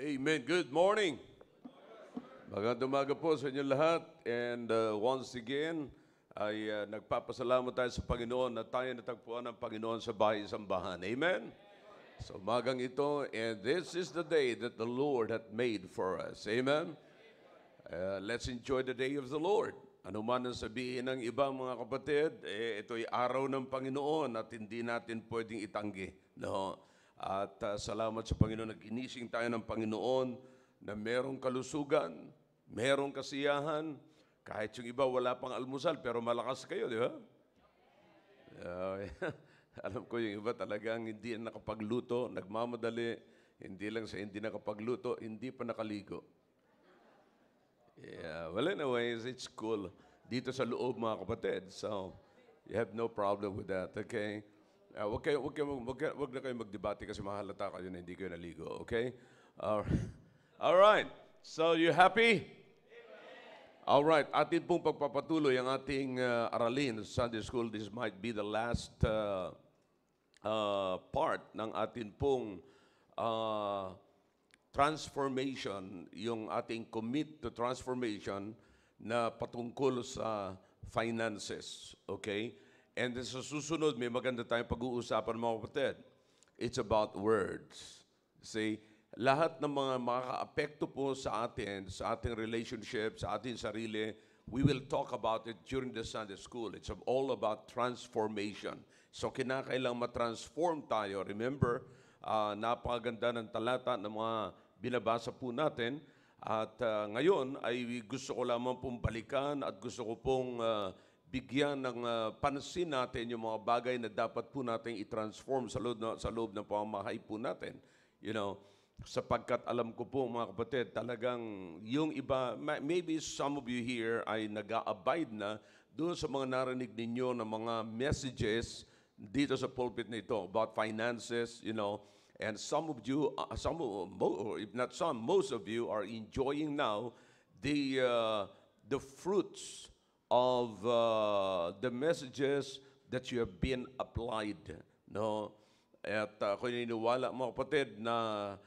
Amen. Good morning. Magandang umaga po sa inyo lahat. And once again, ay nagpapasalamat tayo sa Panginoon na tayo natagpuan ng Panginoon sa bahay-sambahan. Amen? So umagang ito, and this is the day that the Lord hath made for us. Amen? Let's enjoy the day of the Lord. Ano man ang sabihin ng iba mga kapatid, ito'y araw ng Panginoon at hindi natin pwedeng itanggi. No? At salamat sa Panginoon, nag-inising tayo ng Panginoon na merong kalusugan, merong kasiyahan, kahit yung iba wala pang almusal, pero malakas kayo, di ba? Alam ko yung iba talagang hindi nakapagluto, nagmamadali, hindi lang sa hindi nakapagluto, hindi pa nakaligo. Yeah, well anyways, it's cool. Dito sa loob mga kapatid, so you have no problem with that, okay? Wag na kayo magdebate kasi mahalata kayo na hindi kayo naligo, okay? All right. So you happy? All right. Atin pong pagpapatuloy ang ating aralin sa Sunday School. This might be the last part ng atin pong transformation, yung ating commit to transformation na patungkol sa finances, okay? And sa susunod, may maganda tayong pag-uusapan mga kapatid. It's about words. See, lahat ng mga makaka-apekto po sa atin, sa ating relationship, sa ating sarili, we will talk about it during the Sunday School. It's all about transformation. So kinakailang matransform tayo. Remember, napakaganda ng talata ng mga binabasa po natin. At ngayon ay gusto ko lamang pong balikan at gusto ko pong bigyan ng pansin natin yung mga bagay na dapat po natin i-transform sa loob ng pamamahay po natin. You know, sapagkat alam ko po mga kapatid, talagang yung iba, maybe some of you here ay nag-a-abide na doon sa mga narinig ninyo ng mga messages dito sa pulpit na ito about finances, you know, and some of you, if not some, most of you are enjoying now the fruits of the messages that you have been applied, no? At ako naniniwala mga kapatid na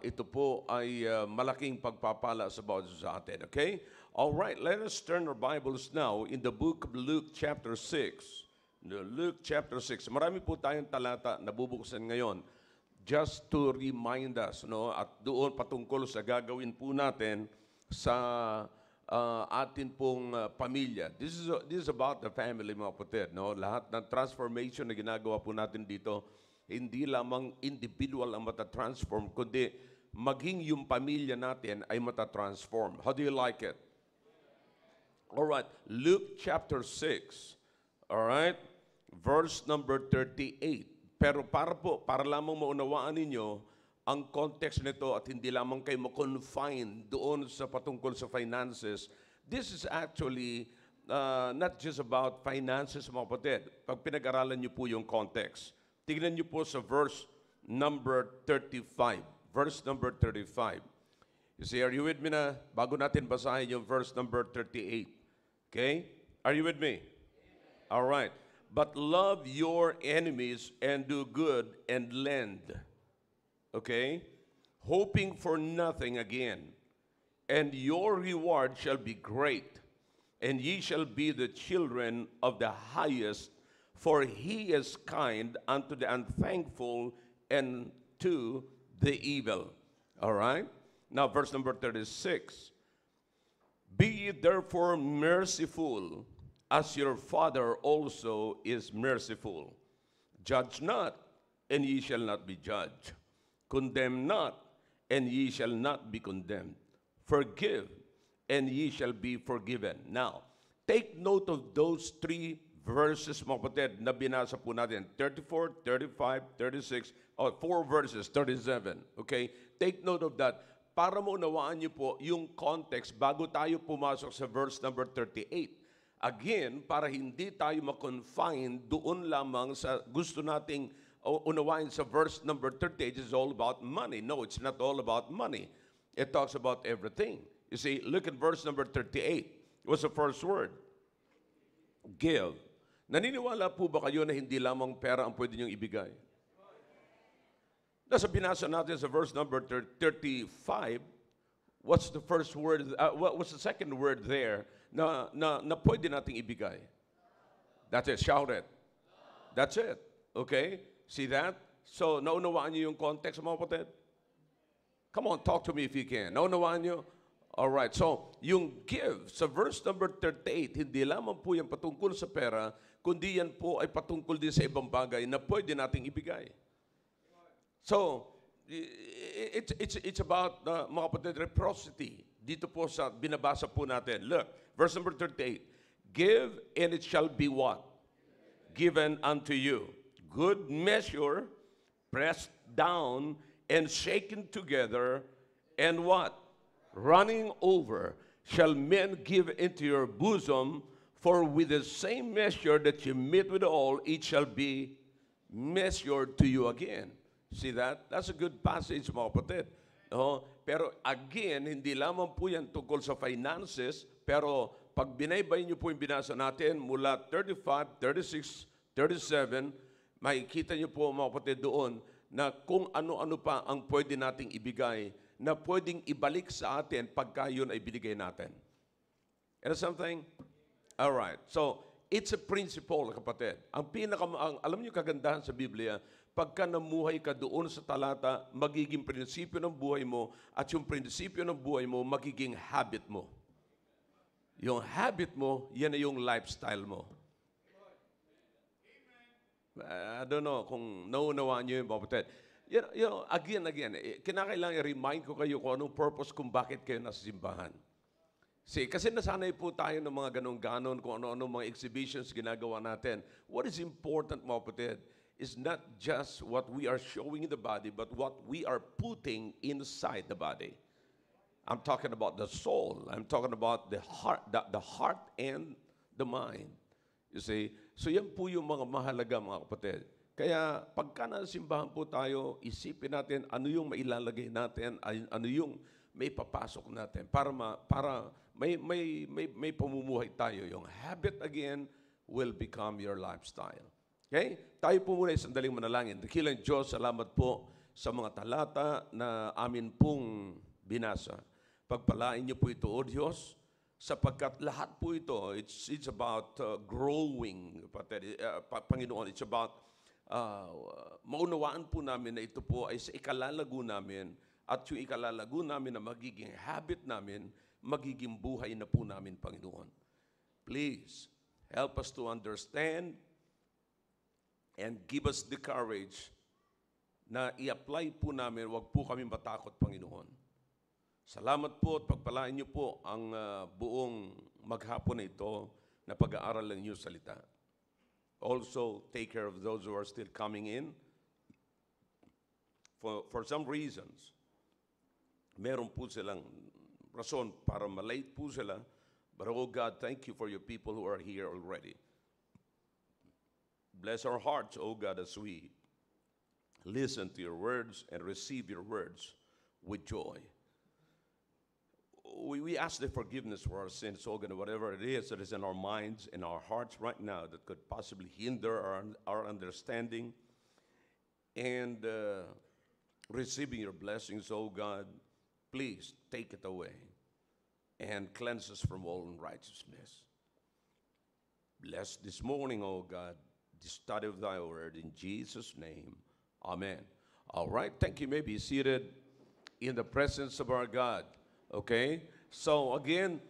ito po ay malaking pagpapala sa bawat sa atin, okay? All right, let us turn our Bibles now in the book of Luke chapter 6. Luke chapter 6. Marami po tayong talata na bubuksan ngayon just to remind us, no? At doon patungkol sa gagawin po natin sa atin pong pamilya. This is about the family mga kapatid, no? Lahat ng transformation na ginagawa po natin dito, hindi lamang individual ang matatransform, kundi maging yung pamilya natin ay matatransform. How do you like it? All right, Luke chapter 6. All right, verse number 38. Pero para lamang maunawaan ninyo ang context nito at hindi lamang kayo ma-confine doon sa patungkol sa finances, this is actually not just about finances mga kapatid. Pag pinag-aralan niyo po yung context, tignan niyo po sa verse number 35. Verse number 35. You see, are you with me na? Bago natin basahin yung verse number 38. Okay? Are you with me? All right. But love your enemies and do good and lend. Okay? Hoping for nothing again. And your reward shall be great, and ye shall be the children of the highest, for he is kind unto the unthankful and to the evil. All right? Now, verse number 36. Be ye therefore merciful, as your Father also is merciful. Judge not, and ye shall not be judged. Condemn not, and ye shall not be condemned. Forgive, and ye shall be forgiven. Now, take note of those three verses, mga kapatid, na binasa po natin. 34, 35, 36, or 4 verses, 37. Okay? Take note of that. Para maunawaan niyo po yung context bago tayo pumasok sa verse number 38. Again, para hindi tayo ma-confine doon lamang sa gusto nating unawain sa verse number 38 is all about money. No, it's not all about money. It talks about everything. You see, look at verse number 38. What's the first word? Give. Naniniwala po ba kayo na hindi lamang pera ang pwede niyong ibigay? Nasa binasa natin sa verse number 35, what's the first word, what's the second word there na pwede nating ibigay? That's it, shout it. That's it. Okay? See that? So, naunawaan niyo yung context, mga kapatid? Come on, talk to me if you can. Naunawaan niyo? Alright, so, yung give, sa verse number 38, hindi lamang po yan patungkol sa pera, kundi yan po ay patungkol din sa ibang bagay na pwede nating ibigay. So, it's about, mga kapatid, reciprocity. Dito po sa binabasa po natin. Look, verse number 38. Give, and it shall be what? Given unto you. Good measure, pressed down, and shaken together, and what? Running over, shall men give into your bosom, for with the same measure that you meet withal, it shall be measured to you again. See that? That's a good passage, mga kapatid. No? Pero again, hindi lamang po yan tungkol sa finances, pero pag binaybay niyo po yung binasa natin, mula 35, 36, 37, makikita niyo po, mga kapatid, doon, na kung ano-ano pa ang pwede nating ibigay, na pwedeng ibalik sa atin pagka yun ay binigay natin. And something? Alright. So, it's a principle, kapatid. Alam niyo kagandahan sa Biblia, pagka namuhay ka doon sa talata, magiging prinsipyo ng buhay mo, at yung prinsipyo ng buhay mo, magiging habit mo. Yung habit mo, yan na yung lifestyle mo. I don't know kung naunawaan niyo yung kapatid. Again, kinakailangan i-remind ko kayo kung anong purpose kung bakit kayo nasa simbahan. See, kasi nasanay po tayo ng mga ganon-ganon, kung ano-ano mga exhibitions ginagawa natin. What is important, mga kapatid, is not just what we are showing in the body, but what we are putting inside the body. I'm talking about the soul. I'm talking about the heart and the mind. You see? So yan po yung mga mahalaga, mga kapatid. Kaya pagka nasimbahan po tayo, isipin natin ano yung mailalagay natin, ano yung may papasok natin para may pamumuhay tayo. Yung habit again will become your lifestyle. Okay? Tayo po muna isang daling manalangin. Dakilang Diyos, salamat po sa mga talata na amin pong binasa. Pagpalain niyo po ito, O Diyos, sapagkat lahat po ito, it's about growing, Panginoon. It's about maunawaan po namin na ito po ay sa ikalalago namin, at yung ikalalago namin na magiging habit namin, magiging buhay na po namin, Panginoon. Please, help us to understand and give us the courage na i-apply po namin, wag po kami matakot, Panginoon. Salamat po at pagpalain niyo po ang buong maghapon na ito na pag-aaral ng inyong salita. Also, take care of those who are still coming in. For some reasons, meron po silang rason para malate po sila. But oh God, thank you for your people who are here already. Bless our hearts, oh God, as we listen to your words and receive your words with joy. We ask the forgiveness for our sins, oh God, whatever it is that is in our minds, in our hearts right now that could possibly hinder our understanding and receiving your blessings, oh God, please take it away and cleanse us from all unrighteousness. Bless this morning, oh God, the study of thy word in Jesus' name. Amen. All right, thank you. You may be seated in the presence of our God. Okay? So again,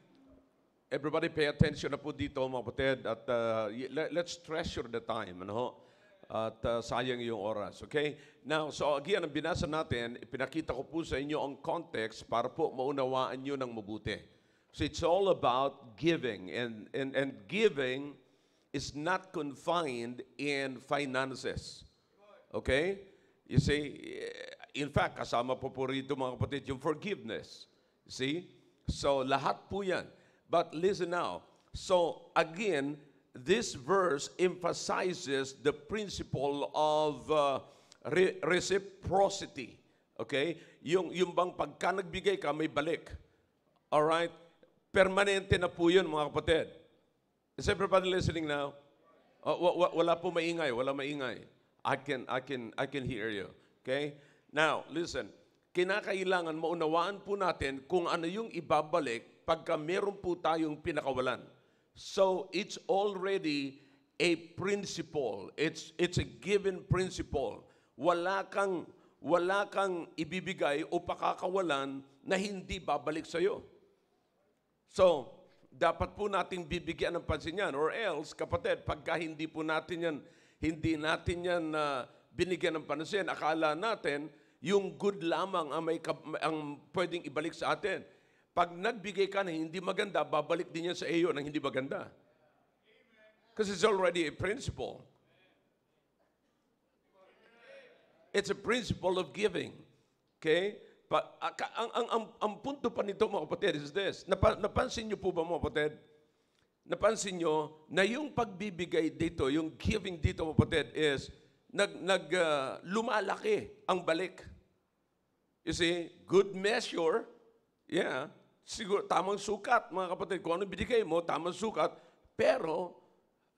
everybody pay attention na po dito, mga kapatid, at let's treasure the time, ano? At sayang yung oras, okay? Now, so again, ang binasa natin, ipinakita ko po sa inyo ang context para po maunawaan nyo ng mabuti. So it's all about giving, and giving is not confined in finances. Okay? You see, in fact, kasama po rito, mga kapatid, yung forgiveness. See? So, lahat po yan. But listen now. So, again, this verse emphasizes the principle of reciprocity. Okay? Yung bang pagka nagbigay ka, may balik. Alright? Permanente na po yun, mga kapatid. Is everybody listening now? Wala po maingay, wala maingay. I can hear you. Okay? Now, listen, kinakailangan maunawaan po natin kung ano yung ibabalik pagka meron po tayong pinakawalan. So, it's already a principle. It's a given principle. Wala kang ibibigay o pakakawalan na hindi babalik sa'yo. So, dapat po nating bibigyan ng pansin yan. Or else, kapatid, pagka hindi natin yan binigyan ng pansin, akala natin, yung good lamang ang pwedeng ibalik sa atin. Pag nagbigay ka na hindi maganda, babalik din yan sa iyo ng hindi maganda. Because it's already a principle. It's a principle of giving. Okay? Ang punto pa nito, mga kapatid, is this. Napansin niyo po ba, mga kapatid? Napansin niyo na yung pagbibigay dito, yung giving dito, mga kapatid, is lumalaki ang balik. You see, good measure, yeah, siguro tamang sukat, mga kapatid. Kung ano binigay mo, tamang sukat, pero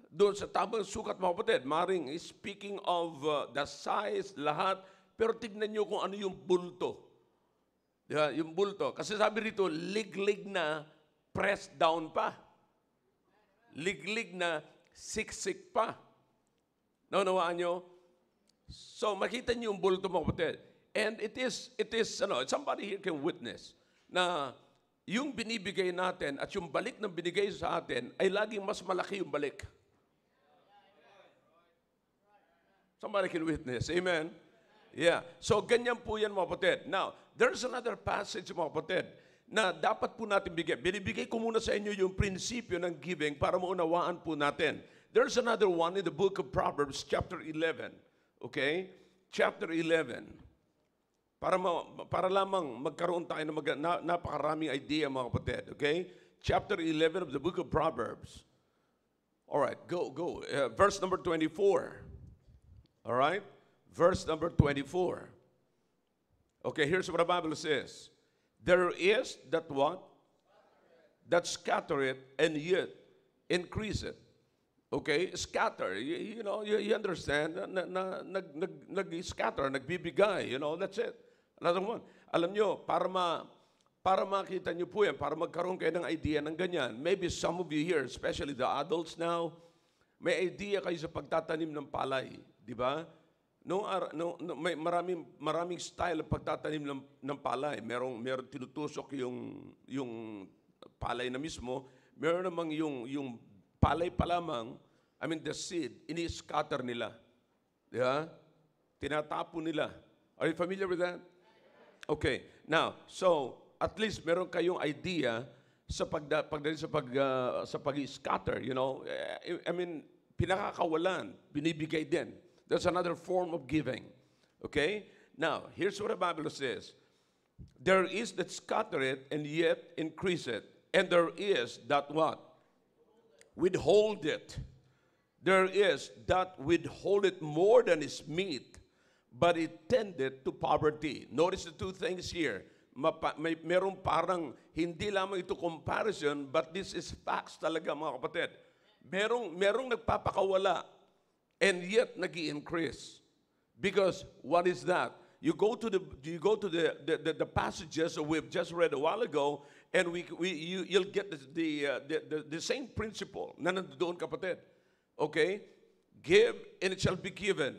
doon sa tamang sukat, mga kapatid, maring speaking of the size, lahat, pero tignan nyo kung ano yung bulto. Yeah, yung bulto. Kasi sabi rito, liglig na pressed down pa. Liglig na siksik pa. Naunawaan nyo? So, makita nyo yung bulto, mga kapatid. And it is, somebody here can witness na yung binibigay natin at yung balik ng binigay sa atin ay laging mas malaki yung balik. Somebody can witness. Amen? Yeah. So, ganyan po yan, mga kapatid. Now, there's another passage, mga kapatid, na dapat po natin bigyan. Binibigay ko muna sa inyo yung prinsipyo ng giving para maunawaan po natin. There's another one in the book of Proverbs, chapter 11. Okay? Chapter 11. Para lamang magkaroon tayo ng napakaraming idea, mga kapatid. Okay? Chapter 11 of the book of Proverbs. All right, go. Verse number 24. All right? Verse number 24. Okay, here's what the Bible says. There is that what? That scattereth and yet increaseth. Okay, scatter. You know, you understand. Nag-scatter, nagbibigay. You know, that's it. Another one. Alam nyo, para makita nyo po yan, para magkaroon kayo ng idea ng ganyan, maybe some of you here, especially the adults now, may idea kayo sa pagtatanim ng palay. Di ba? May maraming style ng pagtatanim ng palay. Merong tinutusok yung palay na mismo. Meron namang yung palay pa lamang, the seed, ini-scatter nila. Yeah? Tinatapo nila. Are you familiar with that? Okay. Now, so, at least meron kayong idea sa pag-scatter, you know. Pinakakawalan, binibigay din. That's another form of giving. Okay? Now, here's what the Bible says. There is that scattereth and yet increaseth. And there is that what? Withhold it. There is that withhold it more than is meet, but it tended to poverty. Notice the two things here. Merong parang hindi lamang ito comparison, but this is facts talaga, mga kapatid. Merong nagpapakawala and yet nag-i-increase. Because what is that? You go to the passages that we've just read a while ago, and you'll get the same principle na nandoon, kapatid. Okay? Give and it shall be given.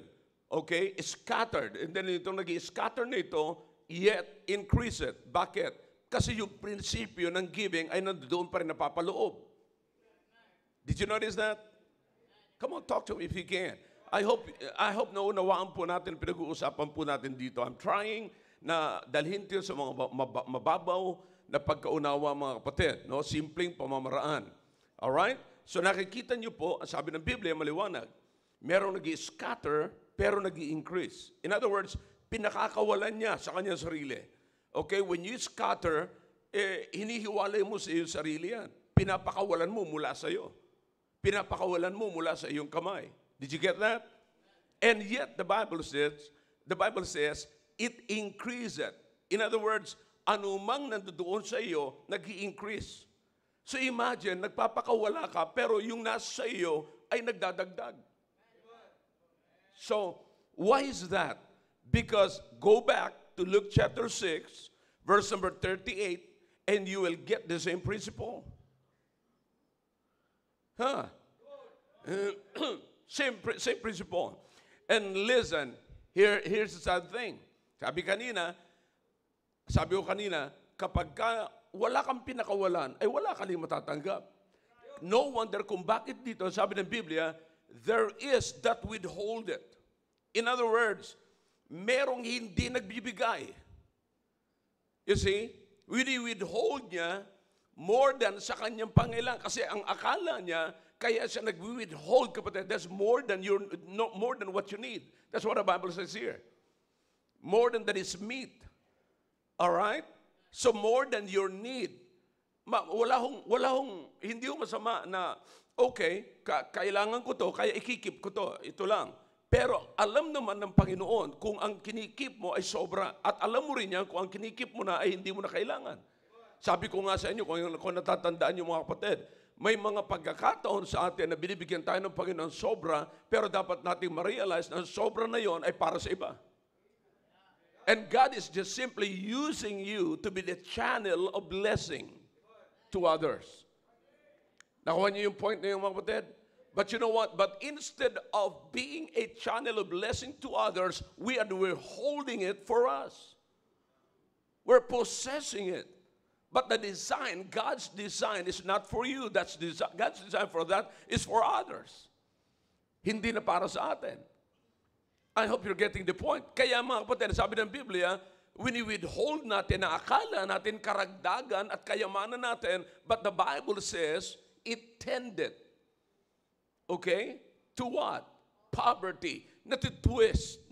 Okay? Scattered. And then itong nag-i-scatter na ito, yet increase it. Bakit? Kasi yung prinsipyo ng giving ay nandoon pa rin napapaloob. Did you notice that? Come on, talk to me if you can. I hope na unawaan po natin, pinag-uusapan po natin dito. I'm trying na dalhin ito sa mga mababaw na pagkaunawa, mga kapatid. No? Simpleng pamamaraan. Alright? So nakikita niyo po, sabi ng Biblia, maliwanag, merong nag-i-scatter, pero nag-i-increase. In other words, pinakakawalan niya sa kanyang sarili. Okay? When you scatter, hinihiwalay mo sa iyong sarili yan. Pinapakawalan mo mula sa iyo. Pinapakawalan mo mula sa iyong kamay. Did you get that? And yet, the Bible says, it increaseth. In other words, anumang nandoon sa iyo, nag-i-increase. So imagine, nagpapakawala ka, pero yung nasa iyo ay nagdadagdag. So, why is that? Because go back to Luke chapter 6, verse number 38, and you will get the same principle. Huh? Same principle. And listen, here's the sad thing. Sabi ko kanina, kapag wala kang pinakawalan, ay wala ka rin matatanggap. No wonder kung bakit dito, sabi ng Biblia, there is that withhold it. In other words, merong hindi nagbibigay. You see, withhold niya more than sa kanyang pangailangan. Kasi ang akala niya, kaya siya nag-withhold, kapatid, that's more than what you need. That's what the Bible says here. More than that is meat. All right? So more than your need. Wala hong, hindi ho masama na, okay, kailangan ko to, kaya ikikip ko to, ito lang. Pero alam naman ng Panginoon kung ang kinikip mo ay sobra, at alam mo rin yan kung ang kinikip mo na ay hindi mo na kailangan. Sabi ko nga sa inyo, kung natatandaan niyo mga kapatid, may mga pagkakataon sa atin na binibigyan tayo ng Panginoon sobra, pero dapat nating ma-realize na sobra na yon ay para sa iba. And God is just simply using you to be the channel of blessing to others. Nakuha niyo yung point na yung mga kapatid? But you know what? But instead of being a channel of blessing to others, we're holding it for us. We're possessing it. But the design, God's design is not for you. God's design for that is for others. Hindi na para sa atin. I hope you're getting the point. Kaya mga kapatid, sabi ng Biblia, withhold natin na akala natin karagdagan at kayamanan natin, but the Bible says, it tended. Okay? To what? Poverty. Natitwist.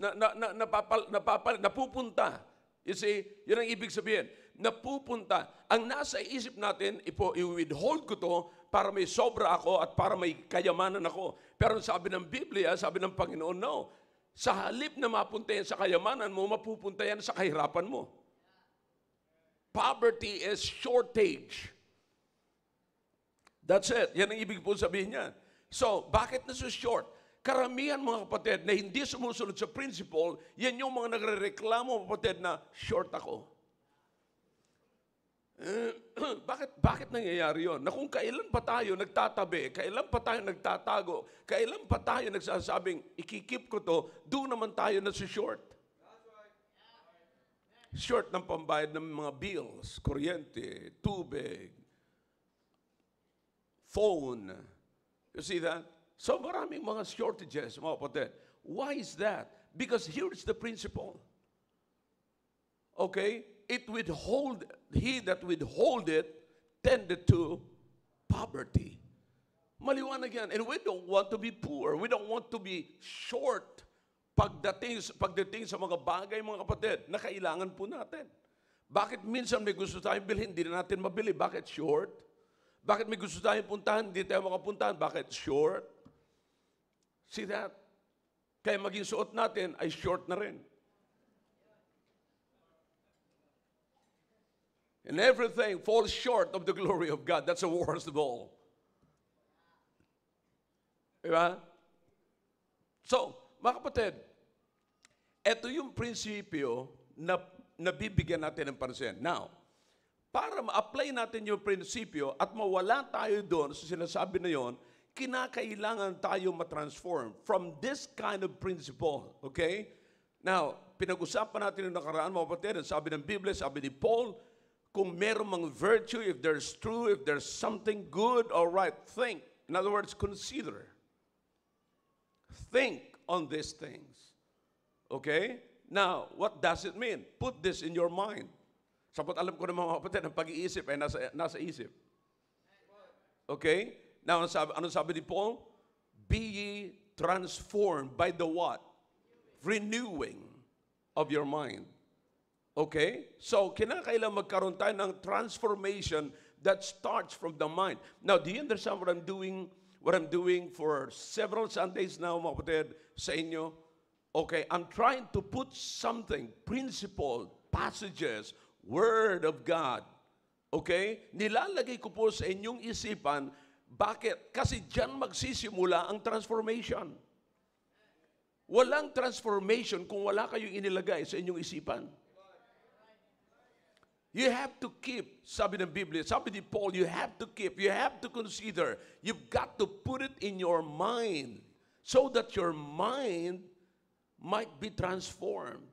Napupunta. You see, yun ang ibig sabihin. Napupunta. Ang nasa isip natin, i-withhold ko to para may sobra ako at para may kayamanan ako. Pero sabi ng Biblia, sabi ng Panginoon, no. Sa halip na mapunta yan sa kayamanan mo, mapupunta yan sa kahirapan mo. Poverty is shortage. That's it. Yan ang ibig po sabihin niya. So, bakit na so short? Karamihan mga kapatid na hindi sumusunod sa principle, yan yung mga nagre-reklamo kapatid na short ako. Bakit nangyayari yun? Na kung kailan pa tayo nagtatabi, kailan pa tayo nagtatago, kailan pa tayo nagsasabing, ikikip ko to, doon naman tayo na si short. Short ng pambayad ng mga bills, kuryente, tubig, phone. You see that? So maraming mga shortages, mga kapatid. Why is that? Because here's the principle. Okay? He that withhold it tended to poverty. Maliwanag yan. And we don't want to be poor. We don't want to be short pagdating sa mga bagay, mga kapatid, na kailangan po natin. Bakit minsan may gusto tayong bilhin, hindi na natin mabili? Bakit short? Bakit may gusto tayong puntahan, hindi tayo makapuntahan? Bakit short? See that? Kaya maging suot natin ay short na rin. And everything falls short of the glory of God. That's the worst of all. Diba? So, mga kapatid, ito yung prinsipyo na nabibigyan natin ng pansin. Now, para ma-apply natin yung prinsipyo at mawala tayo doon sa sinasabi na yon, kinakailangan tayo ma-transform from this kind of principle. Okay? Now, pinag-usapan natin yung nakaraan, mga kapatid, sabi ng Biblia, sabi ni Paul, kung meron mang virtue, if there's true, if there's something good or right, think. In other words, consider. Think on these things. Okay? Now, what does it mean? Put this in your mind. Sapot alam ko ng mga kapatid, ang pag-iisip ay nasa isip. Okay? Now, ano sabi ni Paul? Be ye transformed by the what? Renewing of your mind. Okay? So, kinakailangan magkaroon tayo ng transformation that starts from the mind. Now, do you understand what I'm doing? What I'm doing for several Sundays now, mga kapatid, sa inyo? Okay, I'm trying to put something, principle, passages, Word of God. Okay? Nilalagay ko po sa inyong isipan, bakit? Kasi diyan magsisimula ang transformation. Walang transformation kung wala kayong inilagay sa inyong isipan. You have to keep, sabi ng Biblia, sabi ni Paul, you have to keep, you have to consider, you've got to put it in your mind so that your mind might be transformed.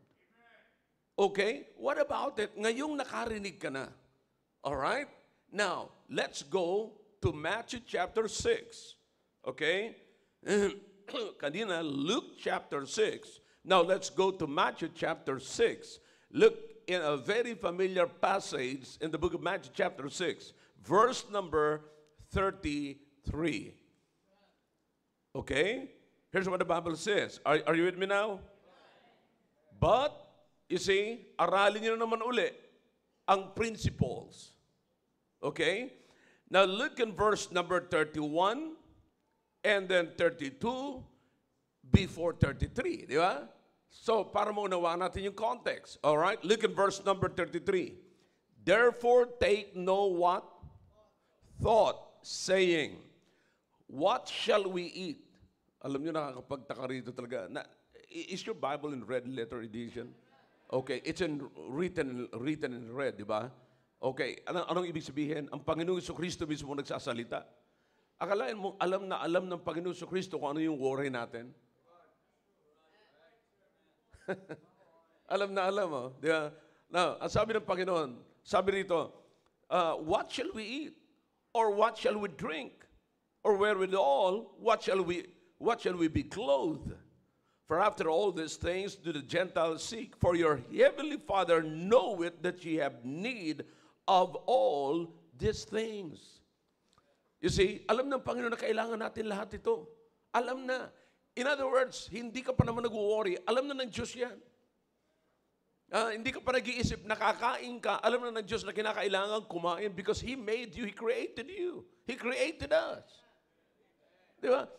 Okay? What about it? Ngayong nakarinig ka na. Alright? Now, let's go to Matthew chapter 6. Okay? Kanina, Luke chapter 6. Now, let's go to Matthew chapter 6. Look in a very familiar passage in the book of Matthew chapter 6. Verse number 33. Okay? Here's what the Bible says. Are you with me now? But, you see, aralin nyo naman uli ang principles. Okay? Now, look in verse number 31 and then 32 before 33. Di ba? So, para maunawaan natin yung context. All right? Look in verse number 33. Therefore, take no what? Thought, saying, what shall we eat? Alam nyo, nakakapagtaka rito talaga. Is your Bible in red letter edition? Okay, it's written in red, di ba? Okay, anong ibig sabihin? Ang Panginoong Jesucristo mismo nagsasalita. Akalain mo, alam ng Panginoong Jesucristo kung ano yung worry natin? alam, oh. Di ba? Now, ang sabi ng Panginoon, sabi rito, what shall we eat? Or what shall we drink? Or wherewithal, what shall we be clothed? For after all these things do the Gentiles seek. For your heavenly Father knoweth that ye have need of all these things. You see, alam ng Panginoon na kailangan natin lahat ito. Alam na. In other words, hindi ka pa naman nag-worry. Alam na ng Diyos yan. Hindi ka pa nag-iisip, nakakain ka. Alam na ng Diyos na kinakailangan kumain because He made you, He created you. He created us. Di ba?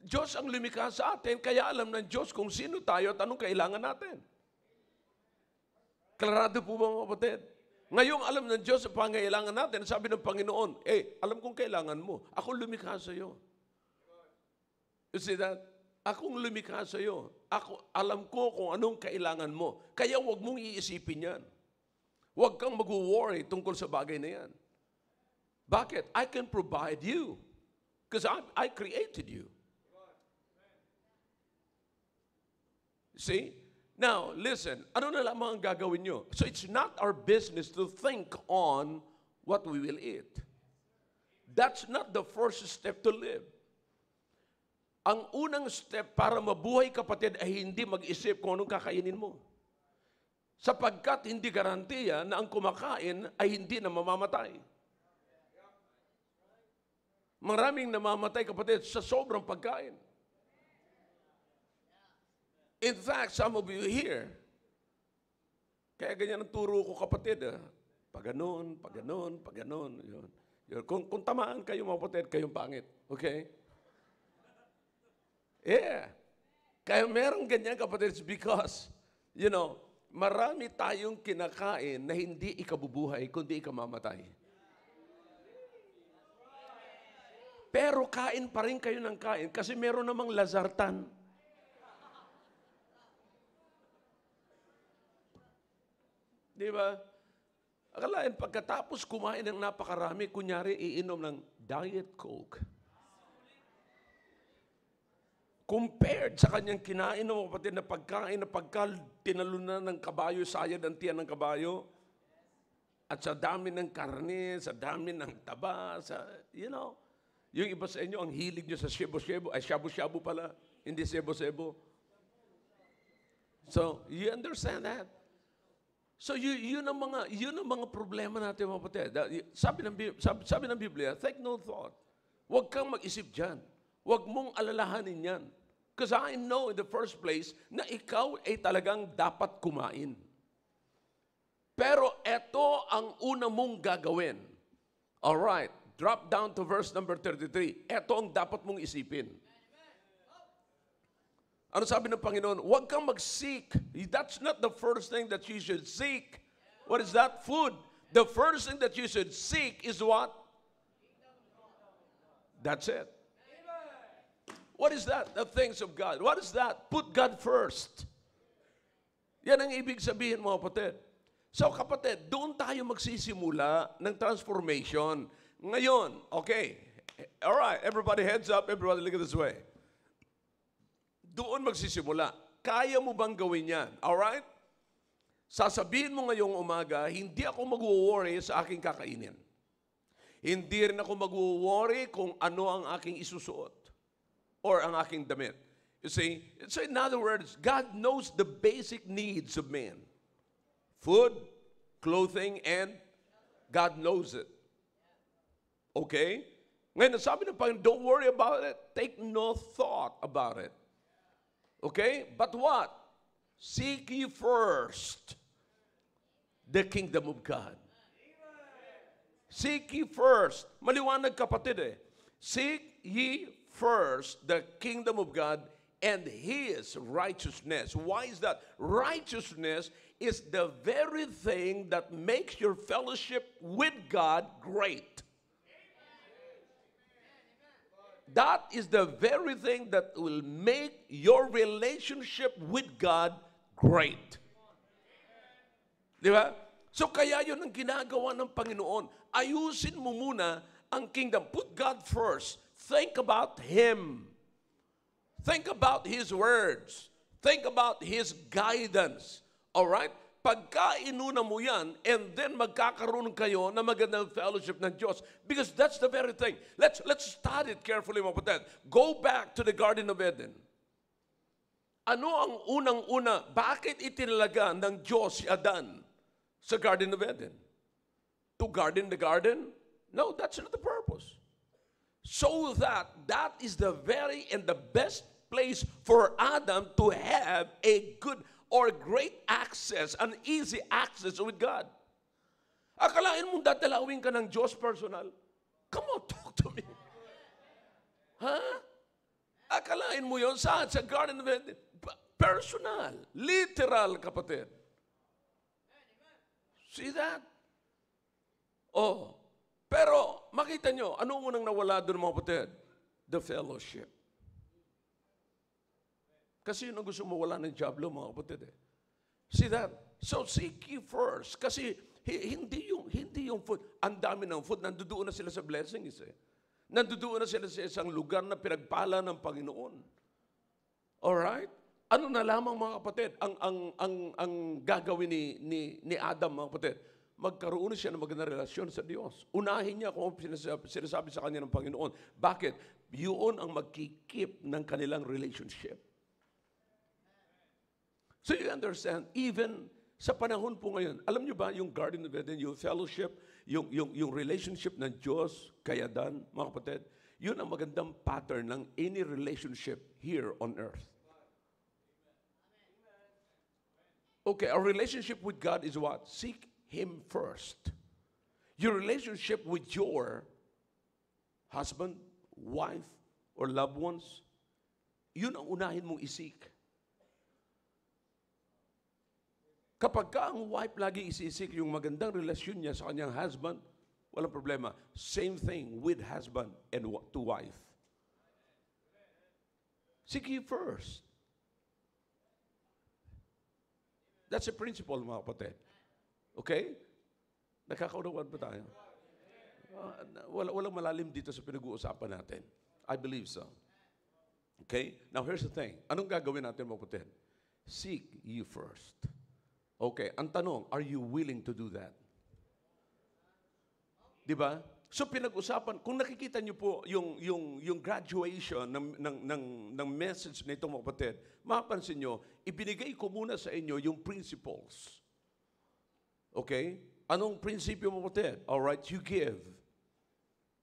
Diyos ang lumikha sa atin, kaya alam ng Diyos kung sino tayo at anong kailangan natin. Klarado po ba mga kapatid? Ngayong alam ng Diyos ang pangailangan natin, sabi ng Panginoon, alam kong kailangan mo. Ako lumikha sa iyo. You see that? Akong lumikha sa iyo. Alam ko kung anong kailangan mo. Kaya huwag mong iisipin yan. Huwag kang mag-worry tungkol sa bagay na yan. Bakit? I can provide you. Because I created you. See? Now, listen. Ano na lamang ang gagawin nyo? So it's not our business to think on what we will eat. That's not the first step to live. Ang unang step para mabuhay, kapatid, ay hindi mag-isip kung anong kakainin mo. Sapagkat hindi garantiya na ang kumakain ay hindi na mamamatay. Maraming namamatay, kapatid, sa sobrang pagkain. In fact, some of you here, kaya ganyan ang turo ko, kapatid, pag ganun. Yun. Kung tamaan kayo, mga kapatid, kayong pangit. Okay? Yeah. Kaya merong ganyan, kapatid, because, marami tayong kinakain na hindi ikabubuhay, kundi ikamamatay. Pero kain pa rin kayo ng kain kasi meron namang lazartan. Di ba? Akalain, pagkatapos kumain ng napakarami, kunyari iinom ng Diet Coke. Compared sa kanyang kinain ng kapatid na pagkain na tinalunan ng kabayo, sayad ang tiyan ng kabayo, at sa dami ng karne, sa dami ng taba, yung iba sa inyo, ang hilig nyo sa shebo-shebo, ay shabu-shabu pala, hindi shebo-shebo. So, you understand that? So, yun ang mga problema natin, mga kapatid. Sabi ng Biblia, take no thought. Huwag kang mag-isip dyan. Huwag mong alalahanin yan. Because I know in the first place na ikaw ay talagang dapat kumain. Pero ito ang una mong gagawin. Alright, drop down to verse number 33. Ito ang dapat mong isipin. Ano sabi ng Panginoon? Huwag kang mag-seek. That's not the first thing that you should seek. What is that? Food. The first thing that you should seek is what? That's it. What is that? The things of God. What is that? Put God first. Yan ang ibig sabihin, mga kapatid. So kapatid, doon tayo magsisimula ng transformation. Ngayon, okay. All right, everybody heads up, everybody look at this way. Doon magsisimula. Kaya mo bang gawin yan? All right? Sasabihin mo ngayong umaga, hindi ako mag-worry sa aking kakainin. Hindi rin ako mag-worry kung ano ang aking isusuot or ang aking damit. You see? So in other words, God knows the basic needs of man. Food, clothing, and God knows it. Okay? Ngayon, sabi ng Panginoon, don't worry about it. Take no thought about it. Okay? But what? Seek ye first the kingdom of God. Seek ye first. Maliwanag kapatid eh. Seek ye first the kingdom of God and His righteousness. Why is that? Righteousness is the very thing that makes your fellowship with God great. That is the very thing that will make your relationship with God great. Di ba? So kaya yun ang ginagawa ng Panginoon. Ayusin mo muna ang kingdom. Put God first. Think about Him. Think about His words. Think about His guidance. Alright? Pagka inuna mo yan, and then magkakaroon kayo na magandang fellowship ng Diyos. Because that's the very thing. Let's study it carefully, mga kapatid. Go back to the Garden of Eden. Ano ang unang-una? Bakit itinalaga ng Diyos si Adan sa Garden of Eden? To garden the garden? No, that's not the purpose. So that is the very and the best place for Adam to have a good or great access, an easy access with God. Akalain mong dadalawin ka ng Diyos personal? Come on, talk to me. Ha? Akalain mo yun saan? Sa Garden of Eden? Personal. Literal, kapatid. See that? Oh. Pero, makita nyo, ano unang nawala doon, mga kapatid? The fellowship. Kasi yun ang gusto mawala ng Diablo, mga kapatid eh. See that? So, seek ye first. Kasi hindi yung food. Ang dami ng food. Nandoon na sila sa blessings eh. Nandoon na sila sa isang lugar na pinagpala ng Panginoon. Alright? Ano na lamang, mga kapatid, ang gagawin ni Adam, mga kapatid? Magkaroon siya ng magandang relasyon sa Diyos. Unahin niya kung sinasabi sa kanya ng Panginoon. Bakit? Yun ang magkikip ng kanilang relationship. So you understand, even sa panahon po ngayon, alam niyo ba yung Garden of Eden, yung fellowship, yung relationship ng Diyos kay Adan, mga kapatid, yun ang magandang pattern ng any relationship here on earth. Okay, our relationship with God is what? Seek Him first. Your relationship with your husband, wife, or loved ones, yun ang unahin mong isik. Kapag ka ang wife lagi isisik yung magandang relasyon niya sa kanyang husband, walang problema. Same thing with husband and to wife. Seek ye first. That's a principle, mga kapatid. Okay? Nakakaunawaan ba tayo? Walang malalim dito sa pinag-uusapan natin. I believe so. Okay? Now, here's the thing. Anong gagawin natin, mga kapatid? Seek ye first. Okay, ang tanong, are you willing to do that? Di ba? So pinag-usapan, kung nakikita niyo po yung graduation ng message nito, mga kapatid, mapapansin niyo, ibinigay ko muna sa inyo yung principles. Okay? Anong prinsipyo, mga kapatid? All right, you give,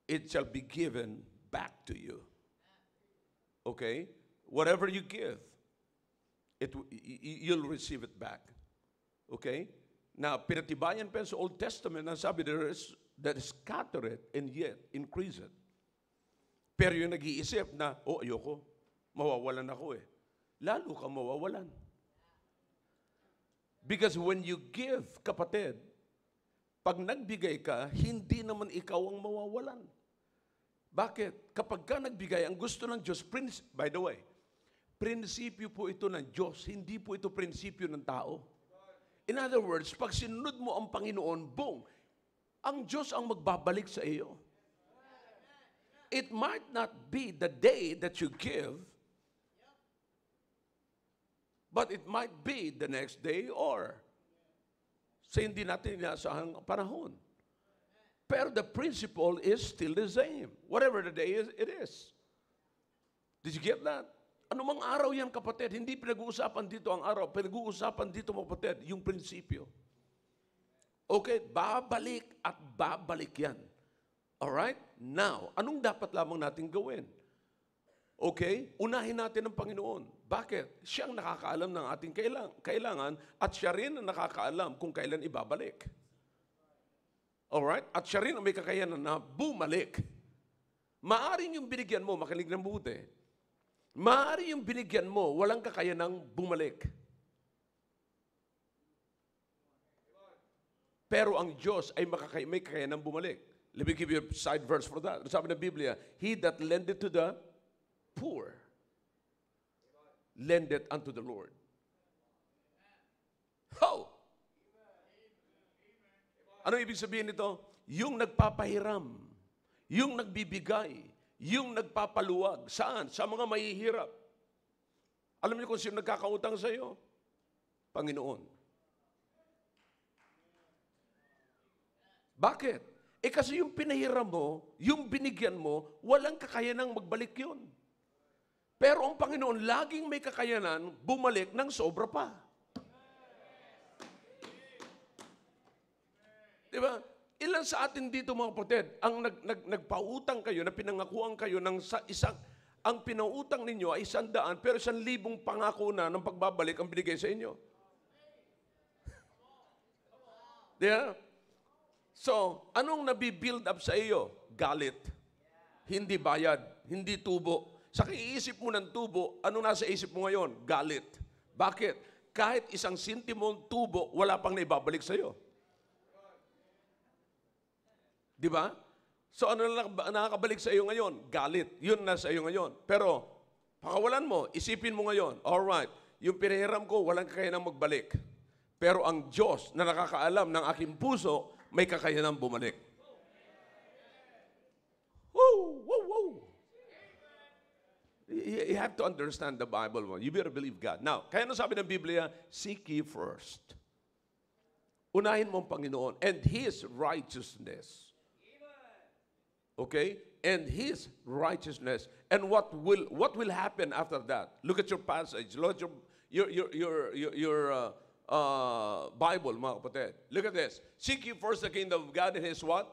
it shall be given back to you. Okay? Whatever you give, you'll receive it back. Okay? Now, pinatibayan pa sa Old Testament na sabi, that scatter it and yet increase it. Pero yung nag-iisip na, ayoko, mawawalan ako eh. Lalo ka mawawalan. Because when you give, kapatid, pag nagbigay ka, hindi naman ikaw ang mawawalan. Bakit? Kapag ka nagbigay, ang gusto ng Diyos, by the way, prinsipyo po ito ng Diyos, hindi po ito prinsipyo ng tao. In other words, pag sinunod mo ang Panginoon, boom, ang Diyos ang magbabalik sa iyo. It might not be the day that you give, but it might be the next day or sa hindi natin inaasahang panahon. Pero the principle is still the same. Whatever the day is, it is. Did you get that? Anumang araw yan, kapatid, hindi pinag-uusapan dito ang araw, pinag-uusapan dito, mga kapatid, yung prinsipyo. Okay, babalik at babalik yan. Alright? Now, anong dapat lamang natin gawin? Okay, unahin natin ang Panginoon. Bakit? Siya ang nakakaalam ng ating kailangan at siya rin ang nakakaalam kung kailan ibabalik. Alright? At siya rin ang may kakayanan na bumalik. Maaring yung binigyan mo, makinig ng buti. Maaring yung binigyan mo, walang kakayanang bumalik. Pero ang Diyos ay may kakayanang bumalik. Let me give you a side verse for that. Sabi ng Biblia, He that lendeth to the poor, lendeth unto the Lord. How? Ano ibig sabihin nito? Yung nagpapahiram, yung nagbibigay, yung nagpapaluwag. Saan? Sa mga mahihirap. Alam niyo kung sino nagkakautang sa iyo? Panginoon. Bakit? Kasi yung pinahiram mo, yung binigyan mo, walang kakayanang magbalik yun. Pero ang Panginoon, laging may kakayanan bumalik ng sobra pa. Diba? Ilan sa atin dito, mga kapatid, ang nagpautang kayo, na pinangakuan kayo ng ang pinautang ninyo ay 100, pero 1,000 pangako na ng pagbabalik ang binigay sa inyo. Diba? So, anong nabibuild up sa iyo? Galit. Hindi bayad. Hindi tubo. Sa iisip mo ng tubo, ano nasa isip mo ngayon? Galit. Bakit? Kahit 1 sentimo tubo, wala pang naibabalik sa iyo. Di ba? So ano na nakakabalik sa iyo ngayon? Galit. Yun na sa iyo ngayon. Pero, pakawalan mo, isipin mo ngayon, alright, yung pinahiram ko, walang kakayanang magbalik. Pero ang Diyos na nakakaalam ng aking puso, may kakayanang bumalik. Woo! Woo! Woo! You have to understand the Bible. You better believe God. Now, kaya sabi ng Biblia, seek ye first. Unahin mo ang Panginoon and His righteousness. Okay? And His righteousness. And what will happen after that? Look at your passage. Look at your Bible, mga kapatid. Look at this. Seek ye first the kingdom of God and His what?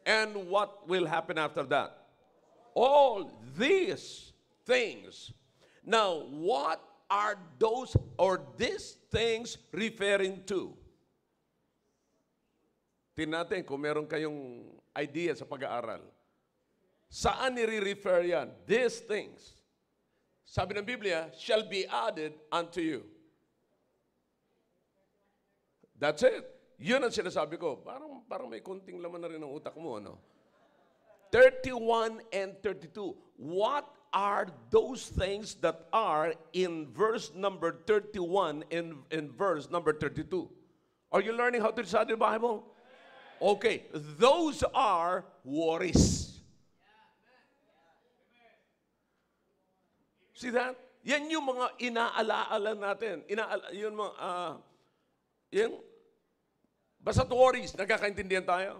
And what will happen after that? All these things. Now, what are those or these things referring to? Tingnan natin kung meron kayong idea sa pag-aaral. Saan nire-refer yan? These things. Sabi ng Biblia, shall be added unto you. That's it. Yun ang sinasabi ko. Parang may konting laman na rin ang utak mo, ano? 31 and 32. What are those things that are in verse number 31 and in verse number 32? Are you learning how to study the Bible? Okay, those are worries. See that? Yan yung mga inaalaala natin. Yun mga, yung, basta't worries, nagkakaintindihan tayo?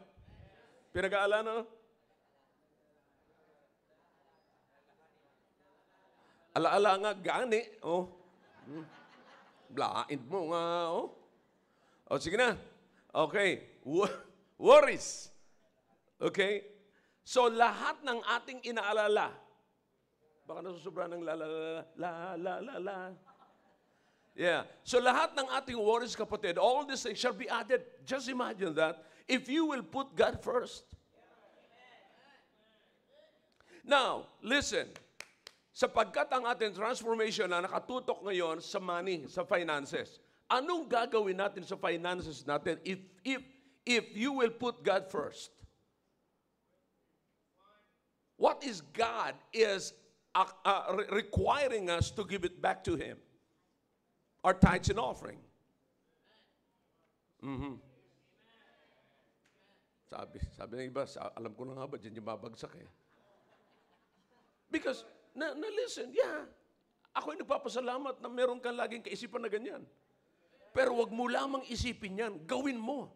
Pinag-aalala na? Alaala nga, gani. Oh. Blain mo nga, oh. O, sige na. Okay. Worries. Okay? So, lahat ng ating inaalala, baka nasusobra ng la. Yeah. So, lahat ng ating worries, kapatid, all these things shall be added. Just imagine that. If you will put God first. Now, listen. Sapagkat ang ating transformation na nakatutok ngayon sa money, sa finances, anong gagawin natin sa finances natin if you will put God first? what is God is requiring us to give it back to Him. Our tithes and offering. Sabi ng iba, alam ko na nga ba, dyan yung babagsak eh. Because, listen, yeah, ako'y nagpapasalamat na meron kang laging kaisipan na ganyan. Pero wag mo lamang isipin yan, gawin mo.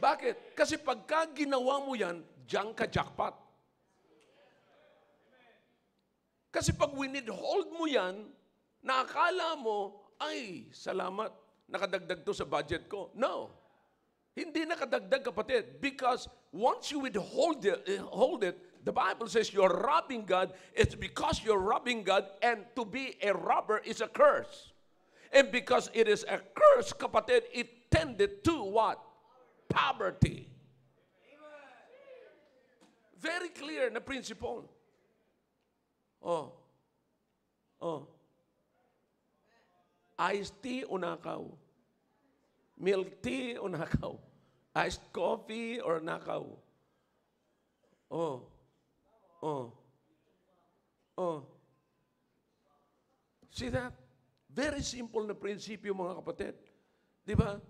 Bakit? Kasi pagka ginawa mo yan, diyan ka jackpot. Kasi pag winidhold mo yan, nakakala mo, ay, salamat, nakadagdag to sa budget ko. No. Hindi nakadagdag, kapatid. Because once you withhold it, the Bible says you're robbing God. It's because you're robbing God, and to be a robber is a curse. And because it is a curse, kapatid, it tended to what? Poverty. Very clear na principle. Iced tea o nakaw? Milk tea o nakaw? Iced coffee or nakaw? See that? Very simple na prinsipyo, mga kapatid. Di ba?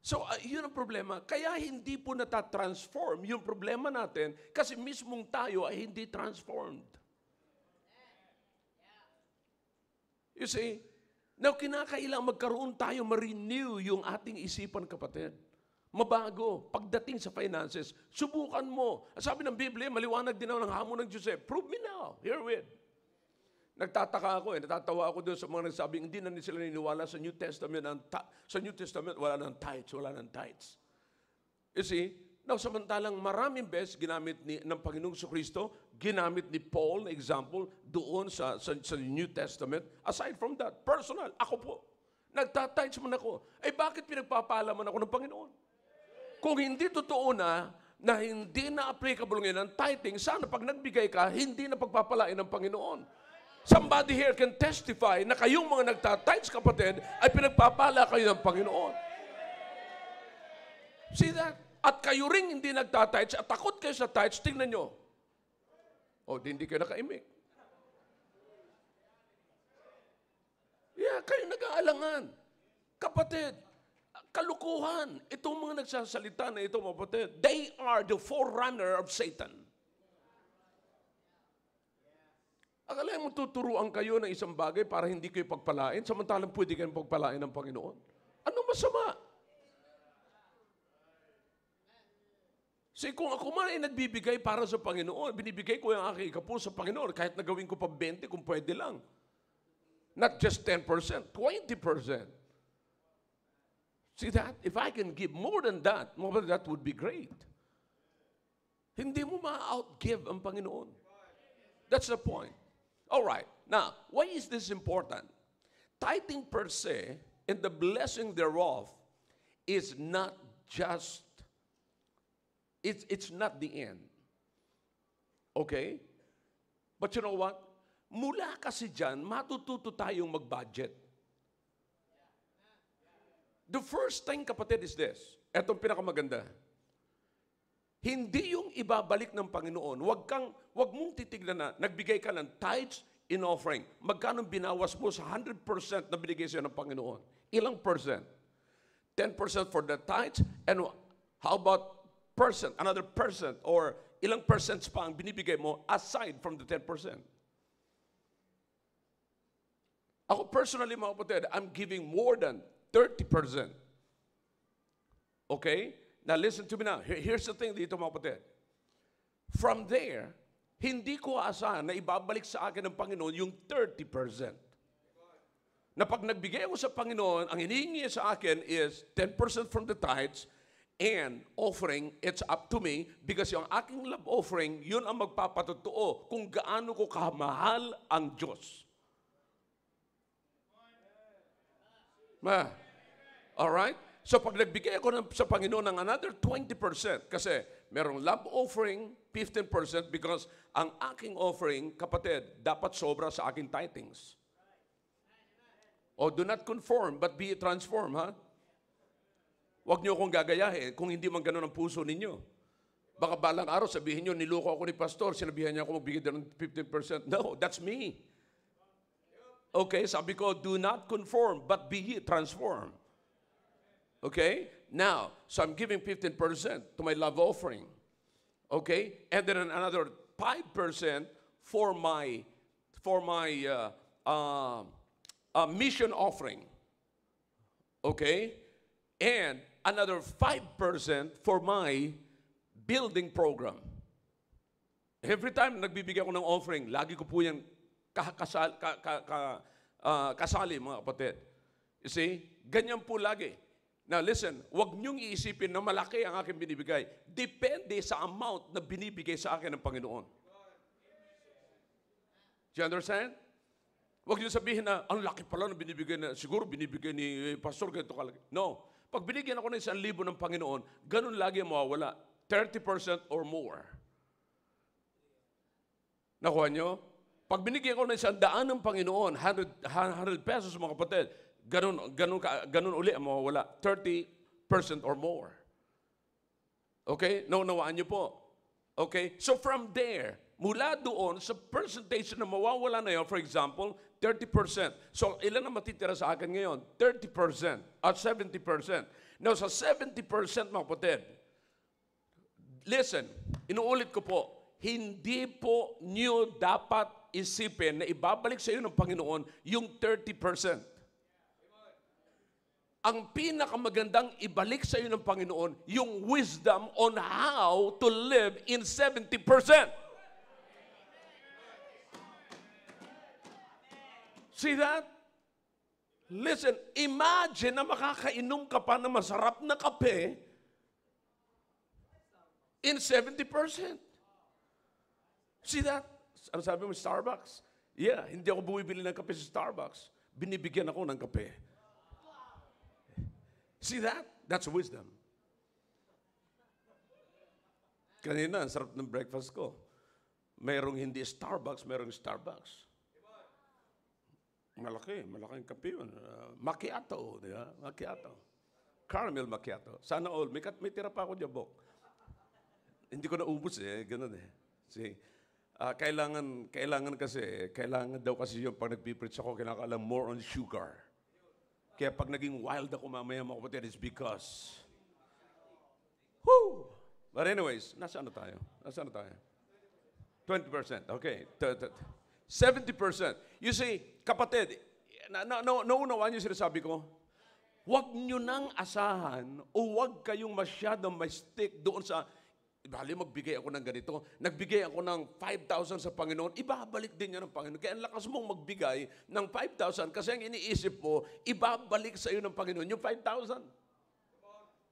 So, yun ang problema. Kaya hindi po natatransform yung problema natin kasi mismong tayo ay hindi transformed. You see, now kinakailangan magkaroon tayo, ma-renew yung ating isipan, kapatid. Mabago. Pagdating sa finances, subukan mo. Sabi ng Biblia, maliwanag din ako ng hamon ng Jose. Prove me now. Herewith. Nagtataka ako natatawa ako doon sa mga nagsabing hindi na sila niniwala sa New Testament. Sa New Testament, wala nang tithes. You see, now samantalang maraming beses ginamit ng Panginoong Kristo, ginamit ni Paul na example doon sa New Testament. Aside from that, personal, ako po, nagtatites man ako. Bakit pinagpapalaman ako ng Panginoon? Kung hindi totoo na hindi na applicable ngayon ang tithing, sana pag nagbigay ka, hindi na pagpapalain ng Panginoon. Somebody here can testify na kayong mga nagtatites, kapatid, ay pinagpapala kayo ng Panginoon. See that? At kayo rin hindi nagtatites at takot kayo sa tithes, tingnan nyo. Hindi kayo nakaimik. Yeah, kayo nag-aalangan. Kapatid, kalukuhan. Itong mga nagsasalita na ito, kapatid, they are the forerunner of Satan. Akala mo tuturuan kayo ng isang bagay para hindi kayo pagpalain, samantalang pwede kayong pagpalain ng Panginoon. Ano masama? Kung ako man ay nagbibigay para sa Panginoon, binibigay ko yung aking ikapu sa Panginoon, kahit nagawin ko pa 20 kung pwede lang. Not just 10%, 20%. See that? If I can give more than that would be great. Hindi mo ma-outgive ang Panginoon. That's the point. All right. Now, why is this important? Tithing per se and the blessing thereof is not just, it's not the end. Okay? But you know what? Mula kasi dyan, matututo tayong mag-budget. The first thing, kapatid, is this. Etong pinakamaganda. Hindi yung ibabalik ng Panginoon. Wag mong titignan na nagbigay ka ng tithes in offering. Magkano binawas mo sa 100% na binigay sa'yo ng Panginoon? Ilang percent? 10% for the tithes? And how about another percent? Or ilang percents pa ang binibigay mo aside from the 10%? Ako personally, mga kapatid, I'm giving more than 30%. Okay? Now, listen to me now. Here's the thing dito, mga kapatid. From there, hindi ko aasahan na ibabalik sa akin ng Panginoon yung 30%. Na pag nagbigay ako sa Panginoon, ang hinihingi sa akin is 10% from the tithes and offering, it's up to me because yung aking love offering, yun ang magpapatotoo kung gaano ko kamahal ang Diyos. Alright? So pag nagbigay ako sa Panginoon ng another 20%, kasi merong love offering, 15% because ang aking offering, kapatid, dapat sobra sa aking tithings. Do not conform, but be transformed, ha? Huwag niyo akong gagayahin kung hindi man ganun ang puso ninyo. Baka balang araw sabihin nyo, niloko ako ni pastor, sinabihan niya ako magbigay din ng 15%. No, that's me. Okay, sabi ko, do not conform, but be ye transformed. Okay? Now, so I'm giving 15% to my love offering. Okay? And then another 5% for my mission offering. Okay? And another 5% for my building program. Every time nagbibigay ako ng offering, lagi ko po yan kasali, mga kapatid. You see? Ganyan po lagi. Now listen, huwag niyong iisipin na malaki ang aking binibigay. Depende sa amount na binibigay sa akin ng Panginoon. Do you understand? Huwag niyo sabihin na, ang laki pala na binibigay na, siguro binibigay ni pastor ganito kalaki. No. Pag binigyan ako ng 1,000 ng Panginoon, ganun lagi ang mawawala. 30% or more. Nakuha niyo? Pag binigyan ko ng 100 ng Panginoon, 100 pesos mga kapatid, ganun uli ang mawawala. 30% or more. Okay? Naunawaan niyo po. Okay? So from there, mula doon sa percentage na mawawala na yun, for example, 30%. So ilan ang matitira sa akin ngayon? 30% at 70%. Now sa 70% mga kapatid, listen, inuulit ko po, hindi po niyo dapat isipin na ibabalik sa iyo ng Panginoon yung 30%. Ang pinakamagandang ibalik sa iyo ng Panginoon yung wisdom on how to live in 70%. See that? Listen, imagine na makakainom ka pa ng masarap na kape in 70%. See that? Ano sabi mo, Starbucks? Yeah, hindi ako bumibili ng kape sa Starbucks. Binibigyan ako ng kape. See that? That's wisdom. Kanina, ang sarap ng breakfast ko. Mayroong hindi Starbucks, mayroong Starbucks. Malaking kape yun. Macchiato, di ba? Macchiato. Caramel macchiato. Sana all. May tira pa ako dyan, Bok. Hindi ko naubos ganun See? Kailangan daw kasi yung pag nagpipreach ako, kinakaalam more on sugar. Kaya pag naging wild ako mamaya mga kapatid, it's because, whoo! But anyways, nasaan na tayo? 20%, okay. 70%. You see, kapatid, naunawaan niyo sinasabi ko? Huwag niyo nang asahan o huwag kayong masyadong ma-stick doon sa, bali magbigay ako ng ganito, nagbigay ako ng 5,000 sa Panginoon, ibabalik din niya ng Panginoon. Kaya ang lakas mong magbigay ng 5,000 kasi ang iniisip mo, ibabalik sa iyo ng Panginoon yung 5,000.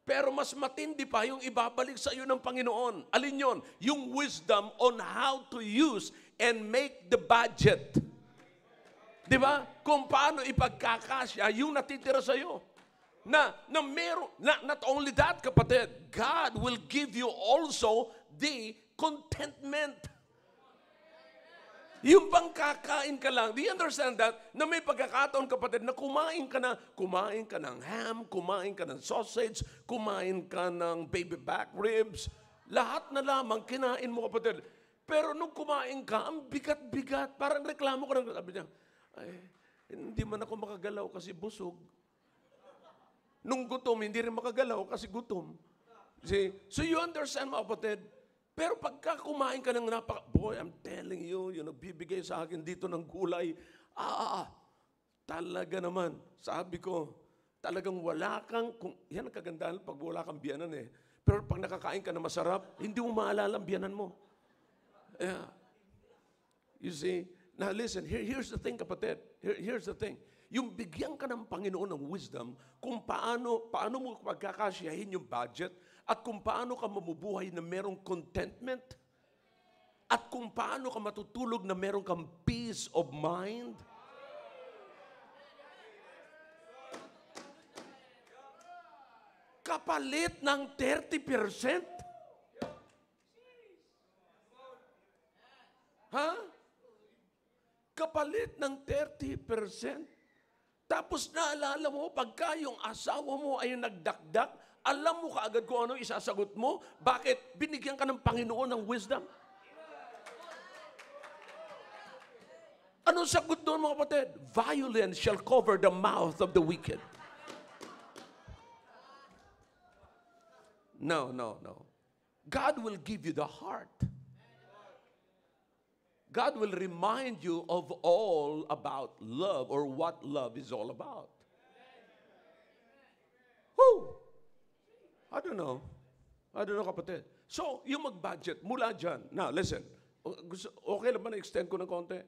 Pero mas matindi pa yung ibabalik sa iyo ng Panginoon. Alin yon? Yung wisdom on how to use and make the budget. Di ba? Kung paano ipagkakasya yung natitira sa iyo. Not only that, kapatid, God will give you also the contentment. Yung bang kakain ka lang, do you understand that? Na may pagkakataon, kapatid, na kumain ka ng ham, kumain ka ng sausage, kumain ka ng baby back ribs, lahat na lamang kinain mo, kapatid. Pero nung kumain ka, ang bigat-bigat, parang reklamo ka ng, sabi niya, ay, hindi man ako makagalaw kasi busog. Nung gutom, hindi rin makagalaw kasi gutom. See? So you understand, mga kapatid? Pero pagka kumain ka ng boy, I'm telling you, yung nagbibigay sa akin dito ng gulay, talaga naman, sabi ko, talagang wala kang, yan ang kagandahan pag wala kang biyanan Pero pag nakakain ka na masarap, hindi mo maalala ang biyanan mo. Yeah. You see? Now listen, here's the thing, kapatid. Here's the thing. Yung bigyan ka ng Panginoon ng wisdom kung paano mo pagkakasyahin yung budget at kung paano ka mamubuhay na merong contentment at kung paano ka matutulog na merong kang peace of mind. Kapalit ng 30%? Ha? Kapalit ng 30%? Tapos naalala mo, pagka yung asawa mo ay nagdakdak alam mo kaagad kung ano isasagot mo. Bakit? Binigyan ka ng Panginoon ng wisdom. Anong sagot doon, mga kapatid? Violence shall cover the mouth of the wicked. No. God will give you the heart. God will remind you of all about love or what love is all about. Woo! I don't know, kapatid. So, yung mag-budget, mula dyan. Now, listen. Okay lang ba na-extend ko ng konti?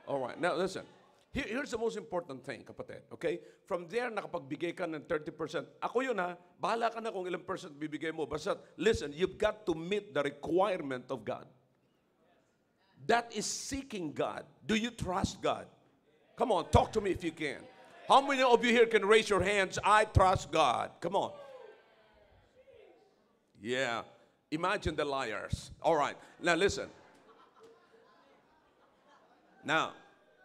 Alright, now listen. Here's the most important thing, kapatid. Okay? From there, nakapagbigay ka ng 30%. Ako yun ha, bahala ka na kung ilang percent bibigay mo. Basta, listen, you've got to meet the requirement of God. That is seeking God. Do you trust God? Come on, talk to me if you can. How many of you here can raise your hands? I trust God. Come on. Yeah. Imagine the liars. All right. Now listen. Now,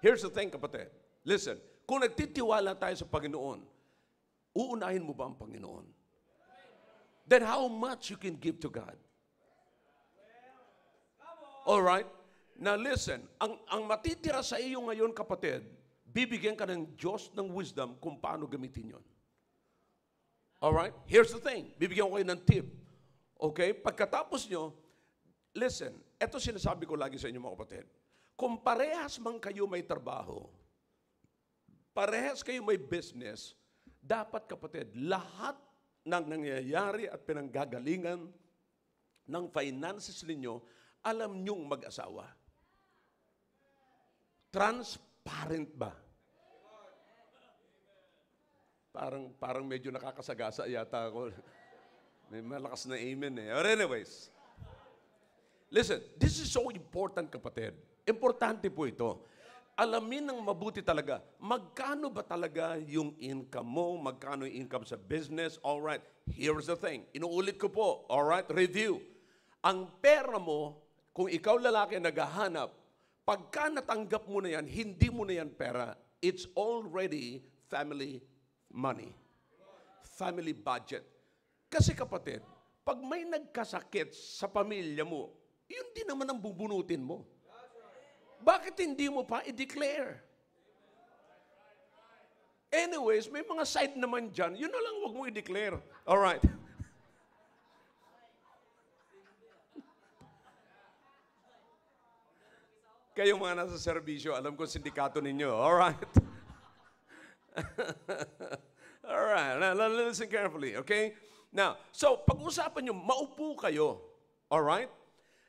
here's the thing, kapatid. Listen. Kung nagtitiwala tayo sa Panginoon, uunahin mo ba ang Panginoon? Then how much you can give to God? All right. Now listen, ang matitira sa iyo ngayon, kapatid, bibigyan ka ng Diyos ng wisdom kung paano gamitin yon. Alright? Here's the thing, bibigyan ko kayo ng tip. Okay? Pagkatapos nyo, listen, eto sinasabi ko lagi sa inyo, mga kapatid. Kung parehas man kayo may trabaho, parehas kayo may business, dapat, kapatid, lahat ng nangyayari at pinanggagalingan ng finances ninyo, alam nyong mag-asawa. Transparent ba? Parang medyo nakakasagasa yata ako. May malakas na amen eh. Or anyways, listen, this is so important, kapatid. Importante po ito. Alamin ng mabuti talaga, magkano ba talaga yung income mo, magkano yung income sa business. Alright, here's the thing. Inuulit ko po, alright, review. Ang pera mo, kung ikaw lalaki naghahanap, pagka natanggap mo na yan, hindi mo na yan pera. It's already family money. Family budget. Kasi kapatid, pag may nagkasakit sa pamilya mo, yun din naman ang bubunutin mo. Bakit hindi mo pa i-declare? Anyways, may mga side naman dyan, yun na lang huwag mo i-declare. Alright. Kayong mga nasa serbisyo, alam ko sindikato ninyo. Alright. Alright. Now, listen carefully, okay? Now, so, pag-usapan nyo, maupo kayo. Alright?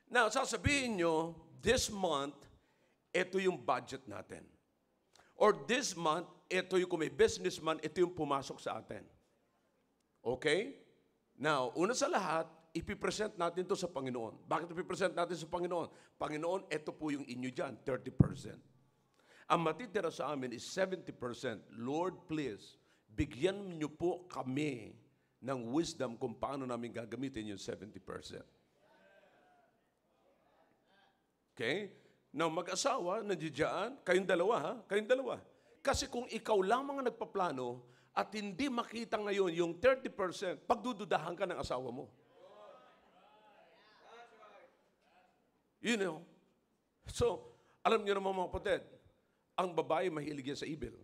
Now, sasabihin nyo, this month, ito yung budget natin. Or this month, ito yung, kung may businessman, ito yung pumasok sa atin. Okay? Now, una sa lahat, ipipresent natin to sa Panginoon. Bakit ipipresent natin sa Panginoon? Panginoon, ito po yung inyo dyan, 30%. Ang matitira sa amin is 70%. Lord, please, bigyan niyo po kami ng wisdom kung paano namin gagamitin yung 70%. Okay? Now, mag-asawa, nandiyan, kayong dalawa, ha? Kayong dalawa. Kasi kung ikaw lamang ang nagpaplano at hindi makita ngayon yung 30%, pagdududahan ka ng asawa mo. You know? So, alam niyo naman mga kapatid, ang babae mahilig yan sa evil.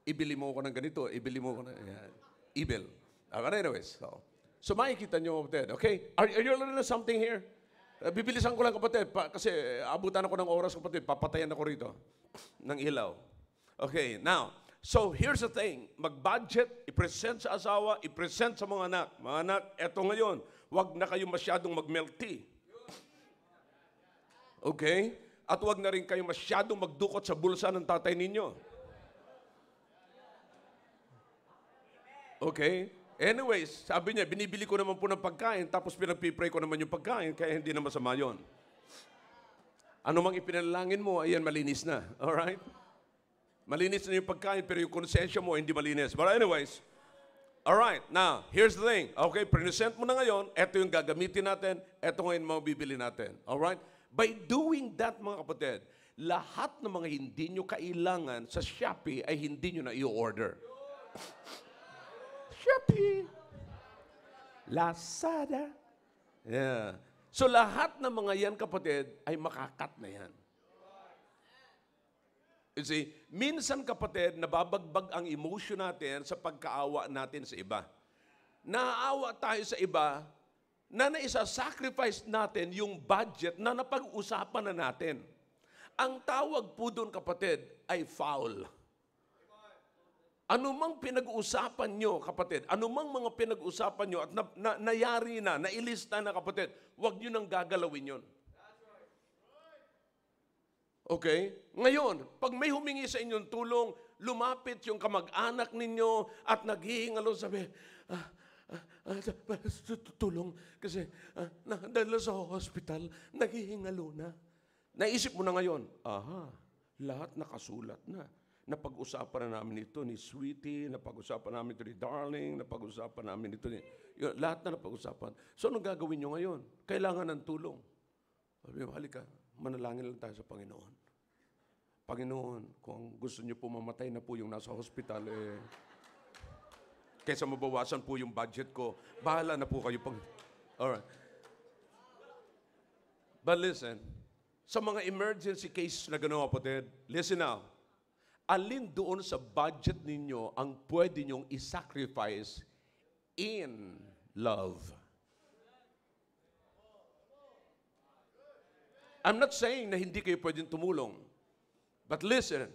Ibili mo ko ng ganito, ibili mo ko ng... Yan. Evil. But anyways, so makikita niyo mga kapatid, okay? Are you learning something here? Bibilisan ko lang kapatid, kasi abutan ako ng oras kapatid, papatayan ako rito ng ilaw. Okay, now, so here's the thing, mag-budget, i-present sa asawa, i-present sa mga anak. Mga anak, eto ngayon, wag na kayo masyadong mag-milk tea. Okay? At wag na rin kayo masyadong magdukot sa bulsa ng tatay ninyo. Okay? Anyways, sabi niya, binibili ko naman po ng pagkain, tapos pinagpipray ko naman yung pagkain, kaya hindi na masama yun. Ano mang ipinalangin mo, ayan, malinis na. Alright? Malinis na yung pagkain, pero yung konsensya mo, hindi malinis. But anyways, alright, now, here's the thing. Okay, present mo na ngayon, eto yung gagamitin natin, eto ngayon mabibili natin. Alright? By doing that, mga kapatid, lahat ng mga hindi nyo kailangan sa Shopee ay hindi nyo na i-order. Shopee! Lazada. Yeah. So lahat ng mga yan, kapatid, ay makakat na yan. You see, minsan, kapatid, nababagbag ang emotion natin sa pagkaawa natin sa iba. Naaawa tayo sa iba na naisa-sacrifice natin yung budget na napag-usapan na natin. Ang tawag po doon, kapatid, ay foul. Anumang pinag-uusapan nyo, kapatid, anumang mga pinag-uusapan nyo at nayari na, nailista na, kapatid, huwag nyo nang gagalawin yun. Okay? Ngayon, pag may humingi sa inyong tulong, lumapit yung kamag-anak ninyo at naghihingalo, sabi, tulong kasi dahil sa hospital, naghihingalo na. Naisip mo na ngayon, lahat nakasulat na. Napag-usapan na namin ito ni Sweetie, napag-usapan namin ito ni Darling, napag-usapan namin ito ni... Lahat na napag-usapan. So, anong gagawin nyo ngayon? Kailangan ng tulong. Sabi mo, halika, manalangin lang tayo sa Panginoon. Panginoon, kung gusto nyo po mamatay na po yung nasa hospital, kaysa mabawasan po yung budget ko, bahala na po kayo. Alright. But listen, sa mga emergency cases na gano'n, kapatid, listen now. Alin doon sa budget ninyo ang pwede nyong i-sacrifice in love? I'm not saying na hindi kayo pwedeng tumulong. But listen,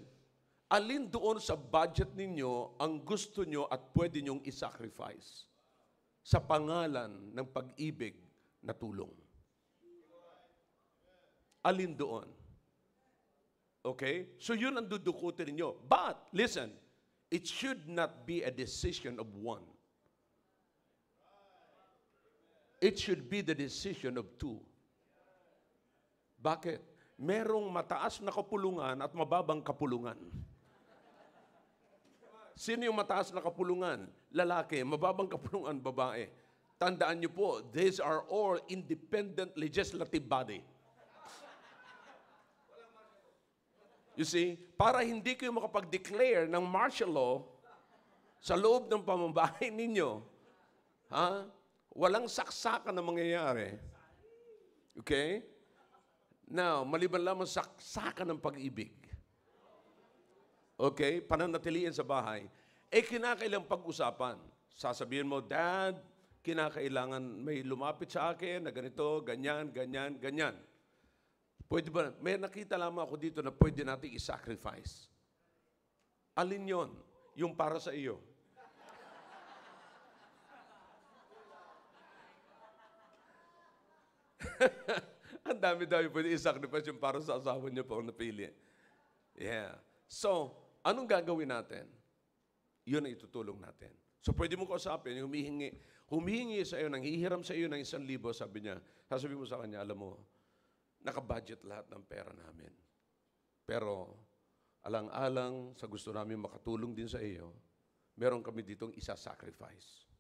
alin doon sa budget ninyo ang gusto nyo at pwede nyong i-sacrifice sa pangalan ng pag-ibig na tulong? Alin doon? Okay? So yun ang dudukutin ninyo. But, listen, it should not be a decision of one. It should be the decision of two. Bakit? Merong mataas na kapulungan at mababang kapulungan. Sino yung mataas na kapulungan? Lalaki. Mababang kapulungan, babae. Tandaan niyo po, these are all independent legislative body. You see, para hindi kayo makapag-declare ng martial law sa loob ng pamamahay ninyo, walang saksakan na mangyayari. Okay? Now, maliban lamang saksakan ng pag-ibig. Okay? Pananatiliin sa bahay. Kinakailang pag-usapan. Sasabihin mo, Dad, kinakailangan may lumapit sa akin na ganito, ganyan, ganyan, ganyan. Pwede ba? May nakita lamang ako dito na pwede natin i-sacrifice. Alin yon? Yung para sa iyo. Ang dami-dami pwede i-sacrifice yung para sa asawa niyo pa ang napili. Yeah. So, anong gagawin natin? Yun ang itutulong natin. So, pwede mo kausapin, humihingi sa iyo, nanghihiram sa iyo ng 1,000, sabi niya. Sasabihin mo sa kanya, alam mo, naka-budget lahat ng pera namin. Pero, alang-alang sa gusto namin makatulong din sa iyo, meron kami ditong isa-sacrifice.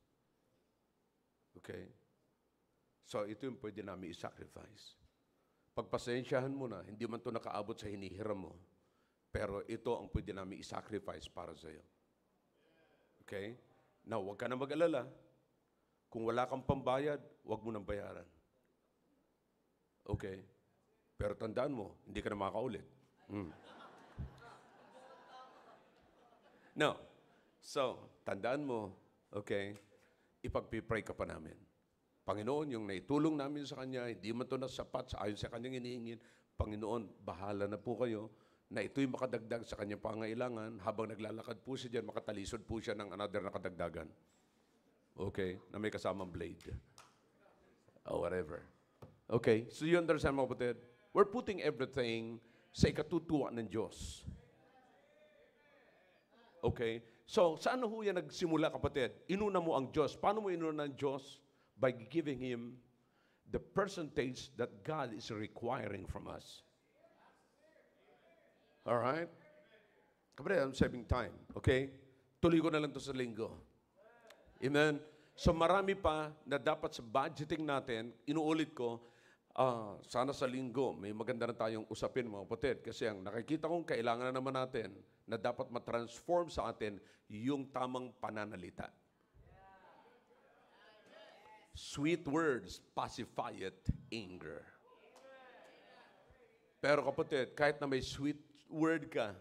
Okay? So, ito yung pwede namin i-sacrifice. Pagpasensyahan mo na, hindi man ito nakaabot sa hinihiram mo, pero ito ang pwede namin i-sacrifice para sa iyo. Okay? Now, huwag ka na mag-alala. Kung wala kang pambayad, huwag mo nang bayaran. Okay? Pero tandaan mo, hindi ka na makaulit. No. So, tandaan mo, okay, ipagpipray ka pa namin. Panginoon, yung naitulong namin sa Kanya, hindi man ito nasapat sa ayon sa Kanyang hinihingin, Panginoon, bahala na po kayo na ito'y makadagdag sa Kanyang pangailangan. Habang naglalakad po siya dyan, makatalisod po siya ng another na kadagdagan. Okay? Na may kasamang blade. Or whatever. Okay? So you understand, mga kapatid? We're putting everything sa ikatutuwa ng Diyos. Okay? So, saan ho yan nagsimula, kapatid? Inuna mo ang Diyos. Paano mo inuna ng Diyos? By giving Him the percentage that God is requiring from us. Alright? Kapatid, I'm saving time. Okay? Tuloy ko na lang ito sa linggo. Amen? So, marami pa na dapat sa budgeting natin, inuulit ko, sana sa linggo, may maganda na tayong usapin, mga kapatid. Kasi ang nakikita kong kailangan na naman natin na dapat matransform sa atin yung tamang pananalita. Sweet words pacifieth anger. Pero kapatid, kahit na may sweet word ka,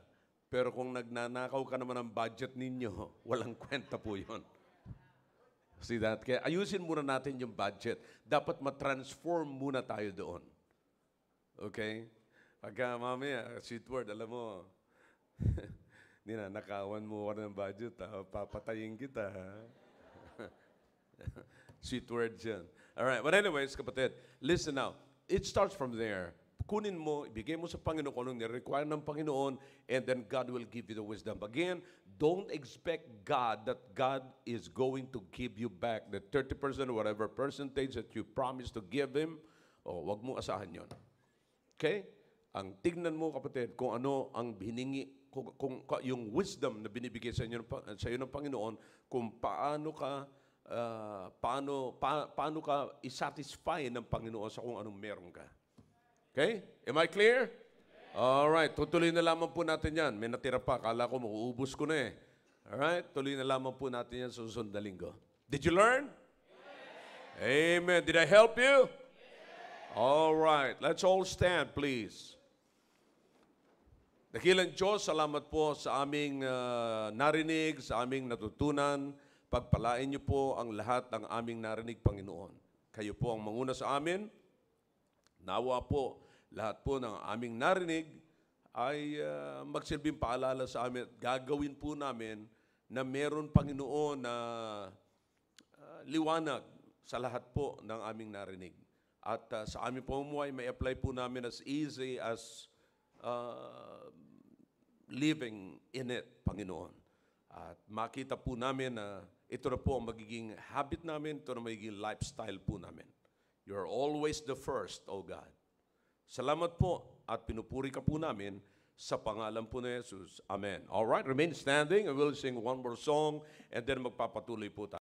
pero kung nagnanakaw ka naman ng budget ninyo, walang kwenta po yun. See that? Kaya ayusin muna natin yung budget. Dapat ma-transform muna tayo doon. Okay? Pagka mamaya, sweet word, alam mo, nakawan mo ka ng budget, papatayin kita. Sweet words yan. Alright, but anyways, kapatid, listen now. It starts from there. Kunin mo, ibigay mo sa Panginoon kung anong nire-require ng Panginoon, and then God will give you the wisdom. Again, don't expect God that God is going to give you back the 30% or whatever percentage that you promised to give Him. Wag mo asahan yon. Okay? Ang tignan mo, kapatid, kung ano ang hiningi, kung yung wisdom na binibigay sa iyo ng Panginoon, kung paano ka isatisfy ng Panginoon sa kung anong meron ka. Okay? Am I clear? Alright, tutuloy na lamang po natin yan. May natira pa, kala ko mauubos ko na eh. Alright, tuloy na lamang po natin yan sa susunod na linggo. Did you learn? Yes. Amen. Did I help you? Yes. Alright, let's all stand, please. Dakilang Diyos, salamat po sa aming narinig, sa aming natutunan. Pagpalain niyo po ang lahat ng aming narinig, Panginoon. Kayo po ang manguna sa amin. Nawa po, lahat po ng aming narinig ay magsilbing paalala sa amin at gagawin po namin na meron, Panginoon, na liwanag sa lahat po ng aming narinig. At sa aming pamumuhay, may apply po namin as easy as living in it, Panginoon. At makita po namin na ito na po ang magiging habit namin, ito na magiging lifestyle po namin. You're always the first, O God. Salamat po at pinupuri ka po namin sa pangalan po ni Jesus. Amen. All right, remain standing and we'll sing one more song and then magpapatuloy po tayo.